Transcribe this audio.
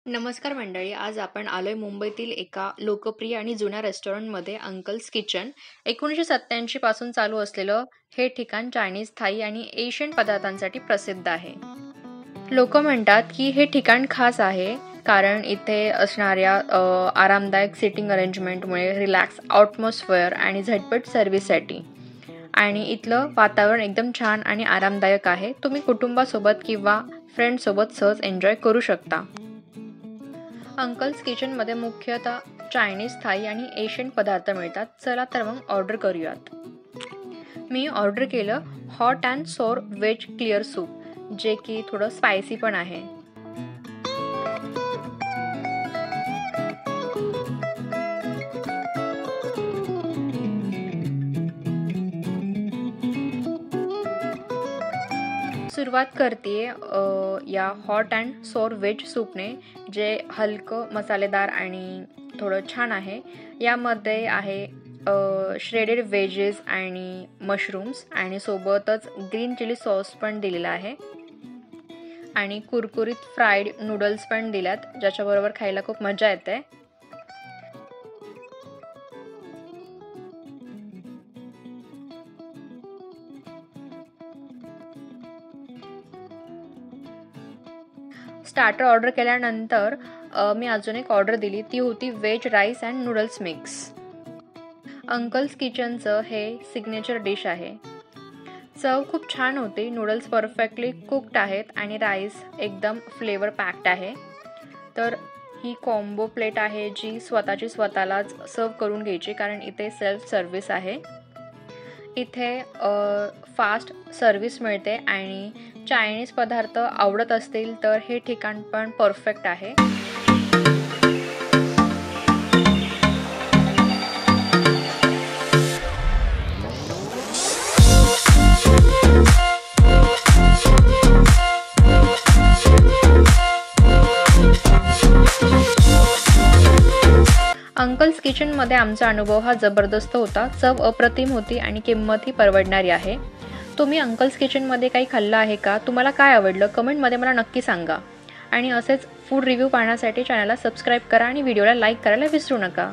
नमस्कार मंडळी. आज आपण आलोय मुंबईतील एका लोकप्रिय आणि जुन्या रेस्टॉरंटमध्ये अंकल्स किचन. 1987 पासून चालू असलेलं हे ठिकाण चायनीज, थाई आणि एशियन पदार्थांसाठी प्रसिद्ध आहे. लोक म्हणतात की हे ठिकाण खास आहे कारण इथे असणाऱ्या आरामदायक सिटिंग अरेंजमेंटमुळे, रिलॅक्स ॲटमॉस्फिअर आणि झटपट सर्व्हिससाठी. आणि इथलं वातावरण एकदम छान आणि आरामदायक आहे. तुम्ही कुटुंबासोबत किंवा फ्रेंड्ससोबत सहज एन्जॉय करू शकता. अंकल्स किचनमध्ये मुख्यतः चायनीज, थाई आणि एशियन पदार्थ मिळतात. चला तर मग ऑर्डर करूयात. मी ऑर्डर केलं हॉट अँड सोर व्हेज क्लिअर सूप, जे की थोडं स्पायसी पण आहे. सुरुवात करते या हॉट अँड सोर व्हेज सूपने, जे हलकं मसालेदार आणि थोडं छान आहे. यामध्ये आहे श्रेडेड व्हेजेस आणि मशरूम्स आणि सोबतच ग्रीन चिली सॉस पण दिलेला आहे आणि कुरकुरीत फ्राईड नूडल्स पण दिल्यात, ज्याच्याबरोबर खायला खूप मजा येते. स्टार्टर ऑर्डर केल्यानंतर मी अजून एक ऑर्डर दिली, ती होती veg rice and noodles mix. Uncle's किचनचं हे सिग्नेचर डिश आहे. चव खूप छान होती. नूडल्स परफेक्टली कुक्ड आहेत आणि राईस एकदम फ्लेवर पॅक्ड आहे. तर ही कॉम्बो प्लेट आहे, जी स्वतःलाच सर्व करून घ्यायची, कारण इथे सेल्फ सर्व्हिस आहे. इथे फास्ट सर्व्हिस मिळते आणि चायनीज पदार्थ आवडत असतील तर हे ठिकाण पण परफेक्ट आहे. अंकल्स किचनमध्ये आमचा अनुभव हा जबरदस्त होता. चव अप्रतिम होती आणि किंमतही परवडणारी आहे. तुम्ही अंकल्स किचनमध्ये काही खाल्लं आहे का? तुम्हाला काय आवडलं? कमेंटमध्ये मला नक्की सांगा. आणि असेच फूड रिव्ह्यू पाहण्यासाठी चॅनलला सबस्क्राईब करा आणि व्हिडिओला लाईक करायला विसरू नका.